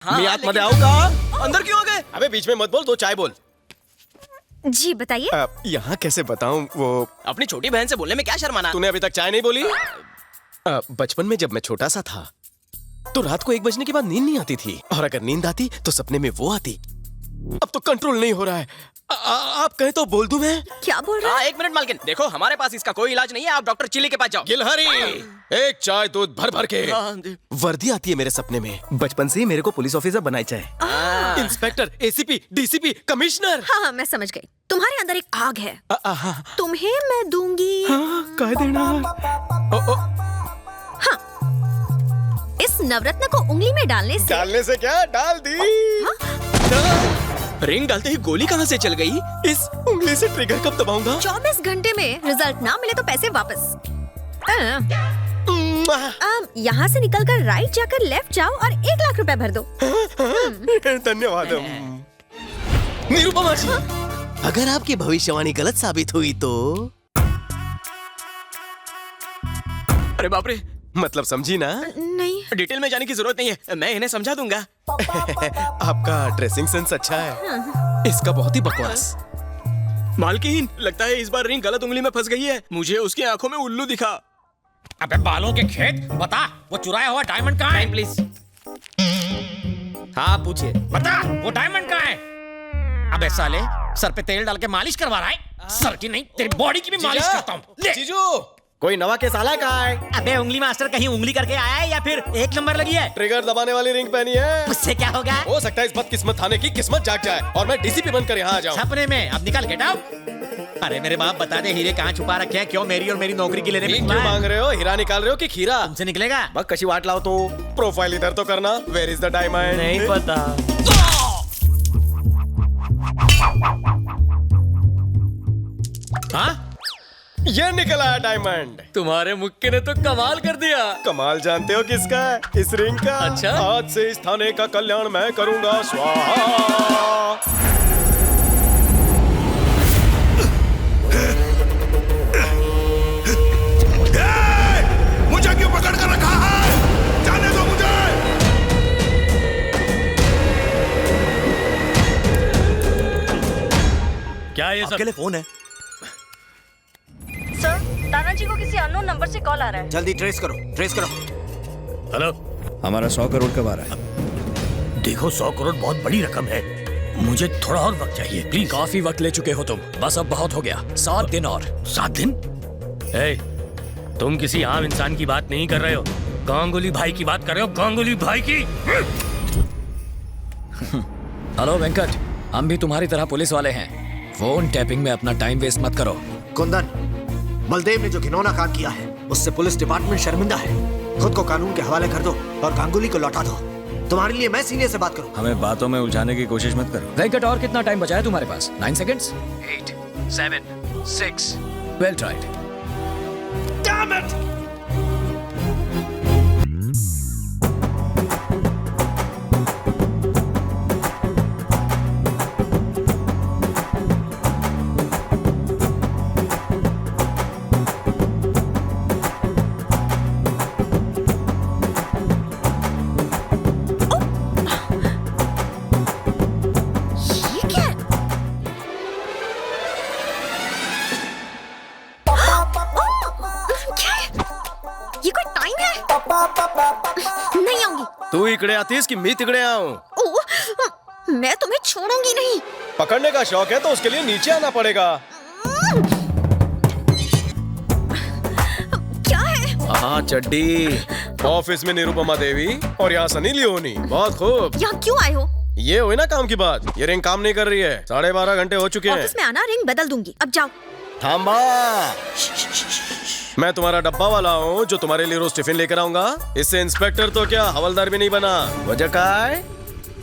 मैं याद मत आऊंगा। अंदर क्यों आ गए? अबे बीच में मत बोल, दो चाय बोल। जी बताइए। यहाँ कैसे बताऊं? वो अपनी छोटी बहन से बोलने में क्या शर्माना? तूने अभी तक चाय नहीं बोली? बचपन में जब मैं छोटा सा था तो रात को 1 बजने के बाद नींद नहीं आती थी, और अगर नींद आती तो सपने में वो आती। अब तो कंट्रोल नहीं हो रहा है। आप कहें तो बोल दूं मैं? क्या बोल रहे हैं? 1 मिनट मालकिन, देखो हमारे पास इसका कोई इलाज नहीं है, आप डॉक्टर चिल्ली के पास जाओ। गिलहरी, एक चाय दूध भर भर के। वर्दी आती है मेरे सपने में। बचपन से ही मेरे को पुलिस ऑफिसर बनाई चाहे। Inspector, ACP, DCP, commissioner. हाँ मैं समझ गई। तुम्हारे अंदर एक आग है, तुम्हें मैं दूंगी। कह देना। हाँ, इस नवरत्न को उंगली में डालने से क्या? डाल दी। रिंग डालते ही गोली कहाँ से चल गई? इस उंगली से ट्रिगर कब दबाऊंगा? 24 घंटे में रिजल्ट ना मिले तो पैसे वापस। यहाँ से निकलकर राइट जाकर लेफ्ट जाओ और 1 लाख रुपए भर दो। धन्यवाद। निरुपमा जी, अगर आपकी भविष्यवाणी गलत साबित हुई तो? अरे बाप रे, मतलब समझी ना? नहीं। डिटेल में जाने की जरूरत नहीं है, मैं इन्हें समझा दूंगा। आपका ड्रेसिंग सेंस अच्छा है, इसका बहुत ही बकवास। मालकिन, लगता है इस बार रिंग गलत उंगली में फंस गई है। मुझे उसकी आंखों में उल्लू दिखा। अबे बालों के खेत, बता वो चुराया हुआ डायमंड कहाँ है? प्लीज। हाँ पूछिए। बता वो डायमंड कहाँ है? अबे साले, सर पे तेल डाल के मालिश करवा रहा है? सर की नहीं, तेरी बॉडी की भी मालिश करता हूँ। ले। जीजू, कोई नवा केस आला कहाँ है? अबे उंगली मास्टर कहीं उंगली करके आया है या फिर 1 नंबर लगी है? ट्रिगर दबाने वाली रिंग पहनी है। उससे क्या होगा? हो सकता है इस बदकिस्मत थाने की किस्मत जाग जाए और मैं डीसीपी बनकर यहाँ आ जाऊँ। सपने में। अब निकल, गेट आउट। अरे मेरे बाप, बता दे हीरे कहाँ छुपा रखे हैं? क्यों मेरी और मेरी नौकरी की लेने में क्यों मांग रहे हो? हीरा निकाल रहे हो कि खीरा? तुमसे निकलेगा? बस कशी वाट लाओ तो। प्रोफाइल इधर तो करना। Where is the diamond? नहीं पता। हाँ? ये निकल आया डायमंड। तुम्हारे मुक्के ने तो कमाल कर दिया। कमाल जानते हो किसका है? इस रिंग का। अच्छा? आज से इस थाने का कल्याण मैं करूंगा। स्वाहा। मुझे क्यों पकड़ कर रखा है? जाने दो मुझे। क्या ये सब? फोन है सर, तानाजी को किसी अननोन नंबर से कॉल आ रहा है। जल्दी ट्रेस करो, ट्रेस करो। हेलो, हमारा 100 करोड़ कब आ रहा है? देखो 100 करोड़ बहुत बड़ी रकम है, मुझे थोड़ा और वक्त चाहिए प्लीज। काफी वक्त ले चुके हो तुम, बस अब बहुत हो गया। 7 दिन और। 7 दिन? तुम किसी आम इंसान की बात नहीं कर रहे हो, गांगुली भाई की बात कर रहे हो। गांगुली भाई की। हेलो वेंकट, हम भी तुम्हारी तरह पुलिस वाले हैं। फोन टैपिंग में अपना टाइम वेस्ट मत करो। कुंदन, बलदेव ने जो घिनौना काम किया है उससे पुलिस डिपार्टमेंट शर्मिंदा है। खुद को कानून के हवाले कर दो और गांगुली को लौटा दो। तुम्हारे लिए मैं सीनियर से बात करूं। हमें बातों में उलझाने की कोशिश मत करो। वेंकट, और कितना टाइम बचा है तुम्हारे पास? 9 seconds. 8, 7, 6। Well tried. Damn it! ये क्या है? क्या है? ये कोई टाइम है? नहीं आऊंगी। तू इकड़े आतीस कि मैं तिकड़े आऊं? ओह, मैं तुम्हें छोड़ूंगी नहीं। पकड़ने का शौक है तो उसके लिए नीचे आना पड़ेगा। क्या है? हाँ, चड्डी। ऑफिस में निरुपमा देवी और यहाँ सनी लियोनी। बहुत खूब। यहाँ क्यों आए हो? ये हुई ना काम की बात। ये रिंग काम नहीं कर रही है। 12.5 घंटे हो चुके हैं। ऑफिस में आना, रिंग बदल दूंगी। अब जाओ। थांबा। मैं तुम्हारा डब्बा वाला हूँ जो तुम्हारे लिए रोज टिफिन लेकर आऊंगा। इससे इंस्पेक्टर तो क्या, हवलदार भी नहीं बना। वजह का है?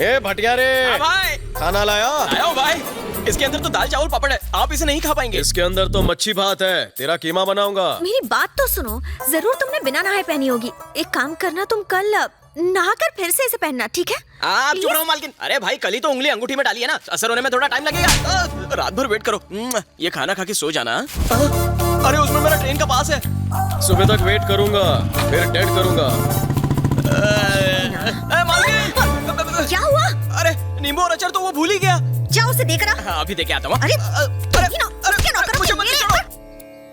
ए भटिया रे, भाई खाना लाया? आया हूँ भाई। इसके अंदर तो दाल चावल पापड़ है, आप इसे नहीं खा पाएंगे। इसके अंदर तो मच्छी भात है, तेरा कीमा बनाऊंगा। मेरी बात तो सुनो। जरूर तुमने बिना नहाए पहनी होगी। एक काम करना, तुम कल नहाकर फिर से इसे पहनना, ठीक है? आप चुप रहो मालकिन। अरे भाई, कल ही तो उंगली अंगूठी में डाली है ना, असर होने में थोड़ा टाइम लगेगा। रात भर वेट करो। ये खाना खा के सो जाना। अरे उसमें मेरा ट्रेन का पास है। सुबह तक वेट करूंगा, फिर डेट करूंगा। मालकिन, मास्टर तो वो भूल ही गया। जाओ उसे देख रहा। हाँ, अभी देखे आता हूँ। अरे उसके नौकर मुझे मत छोड़ो।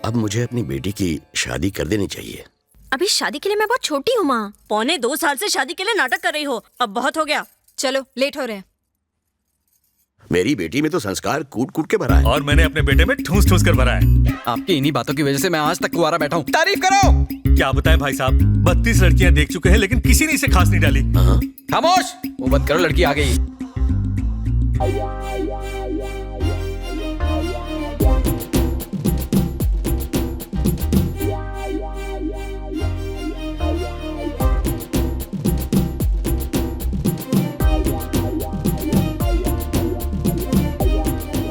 अब मुझे अपनी बेटी की शादी कर देनी चाहिए। अभी शादी के लिए मैं बहुत छोटी हूँ माँ। 2.25 साल से शादी के लिए नाटक कर रही हो, अब बहुत हो गया। चलो लेट हो रहे हैं। मेरी बेटी में तो संस्कार कूट कूट के भरा है। और मैंने अपने बेटे में ठूस ठूस कर भरा है। आपकी इन्हीं बातों की वजह से मैं आज तक कुंवारा बैठा हूँ। तारीफ करो। क्या बताएं भाई साहब, 32 लड़कियां देख चुके हैं लेकिन किसी ने इसे खास नहीं डाली। खामोश, वो बंद करो, लड़की आ गई।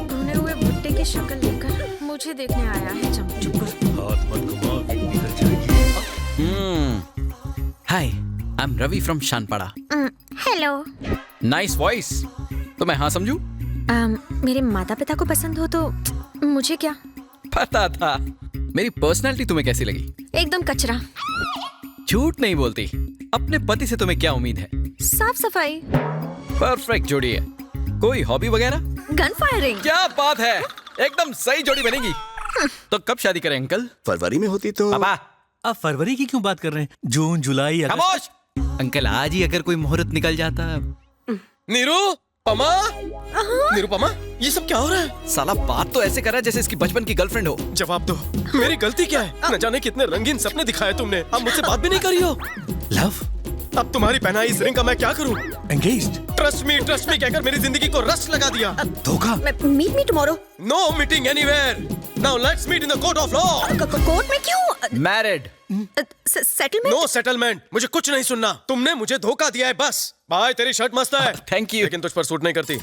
धुने हुए भुट्टे की शक्ल लेकर मुझे देखने आया है चमचुकर। हाथ मत घुमाओ, विग निकल जाएगी। Hi, I am Ravi from Shanpada. Hello. Nice voice. तो मैं हाँ समझू? मेरे माता पिता को पसंद हो तो मुझे क्या। पता था। मेरी पर्सनालिटी तुम्हें कैसी लगी? एकदम कचरा। झूठ नहीं बोलती। अपने पति से तुम्हें क्या उम्मीद है? साफ सफाई। परफेक्ट जोड़ी है। कोई हॉबी वगैरह? Gun firing. क्या बात है, एकदम सही जोड़ी बनेगी। तो कब शादी करें अंकल? फरवरी में होती तो। पापा, अब फरवरी की क्यों बात कर रहे हैं? जून, जुलाई, अगस्त। खामोश। अंकल आज ही अगर कोई मुहूर्त निकल जाता। निरुपमा, निरुपमा, ये सब क्या हो रहा है? साला बात तो ऐसे कर रहा है जैसे इसकी बचपन की गर्लफ्रेंड हो। जवाब दो, मेरी गलती क्या है? न जाने कितने रंगीन सपने दिखाए तुमने, अब मुझसे बात भी नहीं करी हो। लव, अब तुम्हारी पहनाई इस रिंग का मैं क्या करूं? एंगेज्ड। ट्रस्ट मी कहकर मेरी जिंदगी को रस लगा दिया। धोखा। Meet me tomorrow. No meeting anywhere. Now let's meet in the court of law. Court में क्यों? मैरिड। सेटलमेंट। नो सेटलमेंट, मुझे कुछ नहीं सुनना। तुमने मुझे धोखा दिया है बस। भाई तेरी शर्ट मस्त है। Thank you. लेकिन तुझ पर सूट नहीं करती।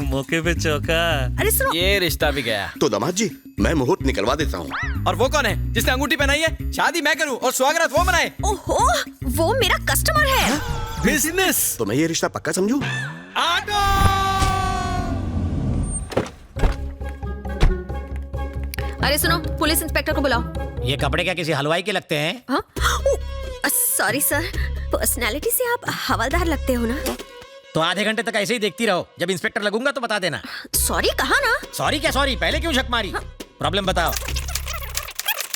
मौके पे चौका। अरे सुनो, ये रिश्ता भी गया। तो दामाद जी, मैं मुहूर्त निकलवा देता हूँ। और वो कौन है जिसने अंगूठी पहनाई है? शादी मैं करूं और स्वागत वो मनाए। ओहो, वो मेरा कस्टमर है। बिजनेस। तो मैं ये रिश्ता पक्का समझूं? अरे सुनो, पुलिस इंस्पेक्टर को बुलाओ। ये कपड़े क्या किसी हलवाई के लगते हैं? हाँ? सॉरी सर, पर्सनालिटी से आप हवलदार लगते हो ना। तो आधे घंटे तक ऐसे ही देखती रहो, जब इंस्पेक्टर लगूंगा तो बता देना। सॉरी कहा ना। सॉरी क्या सॉरी, पहले क्यों झक मारी? प्रॉब्लम बताओ।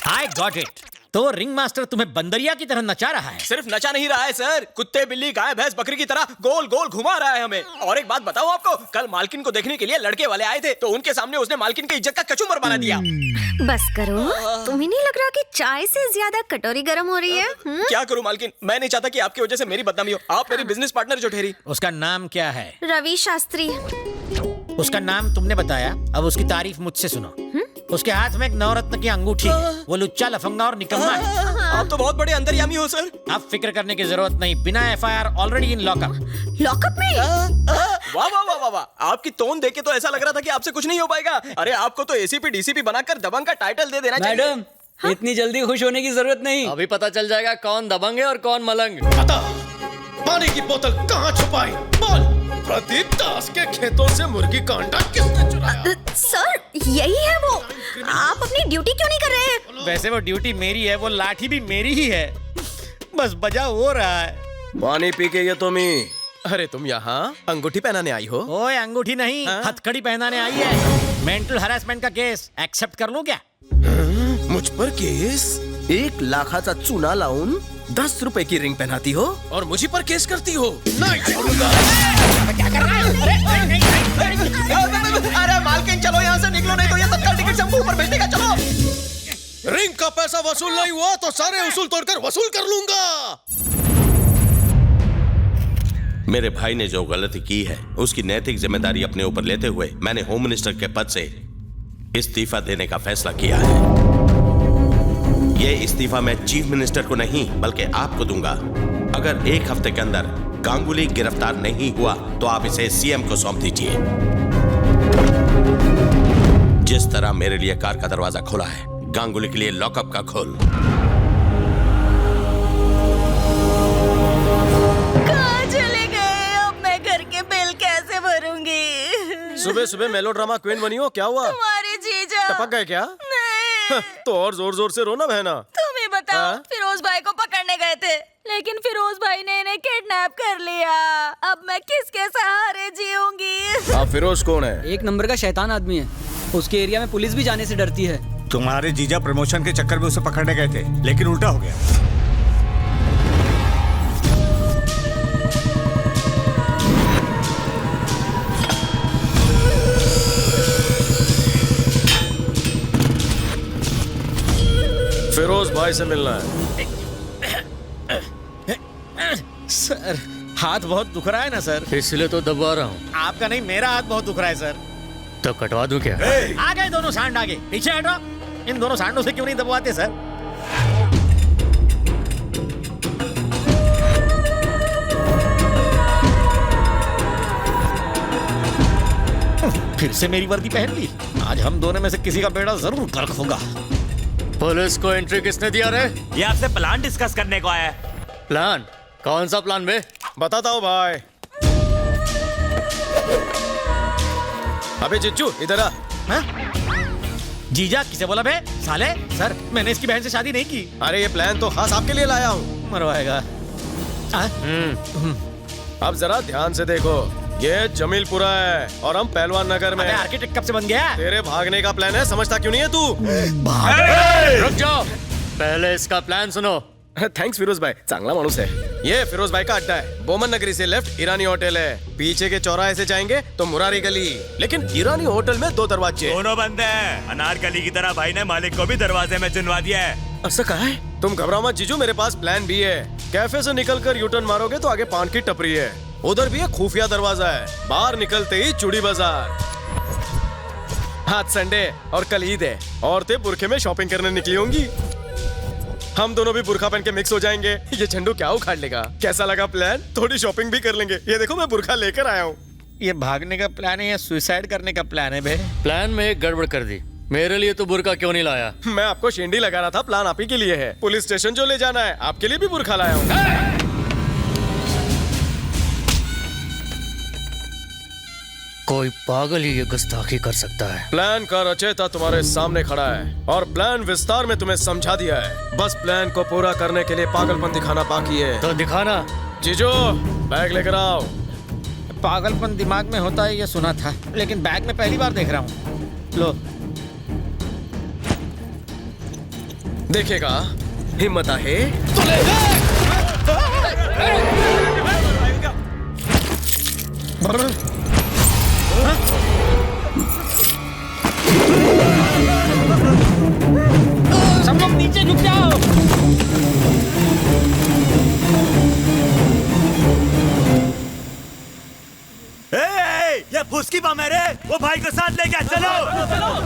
I got it. तो रिंग मास्टर तुम्हें बंदरिया की तरह नचा रहा है। सिर्फ नचा नहीं रहा है सर, कुत्ते बिल्ली गाय भैंस बकरी की तरह गोल गोल घुमा रहा है हमें। और एक बात बताऊं आपको, कल मालकिन को देखने के लिए लड़के वाले आए थे, तो उनके सामने उसने मालकिन की इज्जत का कचूमर बना दिया। बस करो, तुम्हें नहीं लग रहा कि चाय से ज्यादा कटोरी गर्म हो रही है? क्या करूं मालकिन, मैं नहीं चाहता कि आपकी वजह से मेरी बदनामी हो। आप मेरी बिजनेस पार्टनर जो ठहरी। उसका नाम क्या है? रवि शास्त्री। उसका नाम तुमने बताया, अब उसकी तारीफ मुझसे सुनो। उसके हाथ में एक नवरत्न की अंगूठी है। वो लुच्चा लफंगा और निकम्मा है। आप तो बहुत बड़े अंतर्यामी हो सर। आप फिक्र करने की जरूरत नहीं, बिना FIR already in lockup. Lockup में? वाह वाह वाह वाह वाह, आपकी टोन देख के तो ऐसा लग रहा था कि आपसे कुछ नहीं हो पाएगा। अरे आपको तो एसीपी डीसीपी बनाकर दबंग का टाइटल दे देना चाहिए। मैडम, इतनी जल्दी खुश होने की जरूरत नहीं। अभी पता चल जाएगा कौन दबंग है और कौन मलंग। बता, पानी की बोतल कहाँ छुपाई? बोल। प्रदीप दास के खेतों से मुर्गी का अंडा किसने चुराया? सर, यही है वो। आप अपनी ड्यूटी क्यों नहीं कर रहे हैं? वैसे वो ड्यूटी मेरी है, वो लाठी भी मेरी ही है, बस बजा हो रहा है। पानी पी के ये तुम ही। अरे तुम यहाँ अंगूठी पहनाने आई हो? ओए अंगूठी नहीं, हथकड़ी पहनाने आई है। मेंटल हरासमेंट का केस एक्सेप्ट कर लूं क्या? मुझ पर केस? 1 लाखाचा चुना लाऊन 10 रुपए की रिंग पहनाती हो और मुझी पर केस करती हो? नहीं छोड़ूंगा। क्या कर रहा है? अरे मालकिन चलो यहाँ से निकलो, नहीं तो ये तत्काल टिकट से हमको ऊपर भेज देगा। चलो। रिंग का पैसा वसूल नहीं हुआ तो सारे उसूल तोड़कर वसूल कर लूंगा। मेरे भाई ने जो गलती की है उसकी नैतिक जिम्मेदारी अपने ऊपर लेते हुए मैंने होम मिनिस्टर के पद से इस्तीफा देने का फैसला किया है। ये इस्तीफा मैं चीफ मिनिस्टर को नहीं बल्कि आपको दूंगा। अगर 1 हफ्ते के अंदर गांगुली गिरफ्तार नहीं हुआ तो आप इसे सीएम को सौंप दीजिए। जिस तरह मेरे लिए कार का दरवाजा खोला है, गांगुली के लिए लॉकअप का खोल। कहाँ चले गए? अब मैं घर के बिल कैसे भरूंगी? सुबह सुबह मेलोड्रामा क्वीन बनी हो, क्या हुआ? तुम्हारे जीजा टपक गए क्या? नहीं। तो और जोर जोर से रोना बहना। तुम ही बताओ। हाँ? फिरोज भाई को पकड़ने गए थे, लेकिन फिरोज भाई ने इन्हें किडनैप कर लिया। अब मैं किसके सहारे जीऊं? फिरोज कौन है? एक नंबर का शैतान आदमी है। उसके एरिया में पुलिस भी जाने से डरती है। तुम्हारे जीजा प्रमोशन के चक्कर में उसे पकड़ने गए थे, लेकिन उल्टा हो गया। फिरोज भाई से मिलना है। सर हाथ बहुत दुख रहा है ना सर, इसलिए तो दबा रहा हूँ। आपका नहीं मेरा हाथ बहुत दुख रहा है सर। तो कटवा दूं क्या? आ गए दोनों सांड, आगे पीछे हटो। इन दोनों सांडों से क्यों नहीं दबवाते सर? फिर से मेरी वर्दी पहन ली। आज हम दोनों में से किसी का बेड़ा जरूर गर्क होगा। पुलिस को एंट्री किसने दिया रे? ये आपसे प्लान डिस्कस करने को आया है। प्लान? कौन सा प्लान बे? बताता हूँ भाई। अबे चिच्चू इधर आ। हाँ? जीजा किसे बोला बे? साले सर मैंने इसकी बहन से शादी नहीं की। अरे ये प्लान तो खास आपके लिए लाया हूँ। मरवाएगा। अब जरा ध्यान से देखो, ये जमीलपुरा है और हम पहलवान नगर में। आर्किटेक्ट कब से बन गया? तेरे भागने का प्लान है, समझता क्यों नहीं है तू? रुक जाओ, पहले इसका प्लान सुनो। थैंक्स फिरोज भाई, चांगला मानुस है। ये फिरोज भाई का अड्डा है। बोमन नगरी से लेफ्ट ईरानी होटल है। पीछे के चौराहे से जाएंगे तो मुरारी गली। लेकिन ईरानी होटल में 2 दरवाजे। दोनों बंद हैं। अनारकली की तरह भाई ने मालिक को भी दरवाजे में चुनवा दिया है। ऐसा कहा है? तुम घबराओ मत जीजू, मेरे पास प्लान भी है। कैफे से निकलकर यूटर्न मारोगे तो आगे पान की टपरी है, उधर भी एक खुफिया दरवाजा है। बाहर निकलते ही चूड़ी बाजार। आज संडे और कल ईद है। औरतें बुरखे में शॉपिंग करने निकली होंगी। हम दोनों भी बुरखा पहन के मिक्स हो जाएंगे। ये झंडू क्या उखाड़ लेगा? कैसा लगा प्लान? थोड़ी शॉपिंग भी कर लेंगे। ये देखो मैं बुरखा लेकर आया हूँ। ये भागने का प्लान है या सुसाइड करने का प्लान है बे? प्लान में एक गड़बड़ कर दी। मेरे लिए तो बुर्का क्यों नहीं लाया? मैं आपको शेंडी लगा रहा था, प्लान आप ही के लिए है। पुलिस स्टेशन जो ले जाना है आपके लिए भी बुरखा लाया हूँ। कोई पागल ही ये गुस्ताखी कर सकता है। प्लान का रचयिता तुम्हारे सामने खड़ा है और प्लान विस्तार में तुम्हें समझा दिया है। बस प्लान को पूरा करने के लिए पागलपन दिखाना बाकी है। तो दिखाना। जीजो बैग लेकर आओ। पागलपन दिमाग में होता है ये सुना था, लेकिन बैग में पहली बार देख रहा हूँ। लो देखेगा, हिम्मत है सब लोग नीचे झुक जाओ। ये फुसकी बम है रे, वो भाई को साथ ले गया। चलो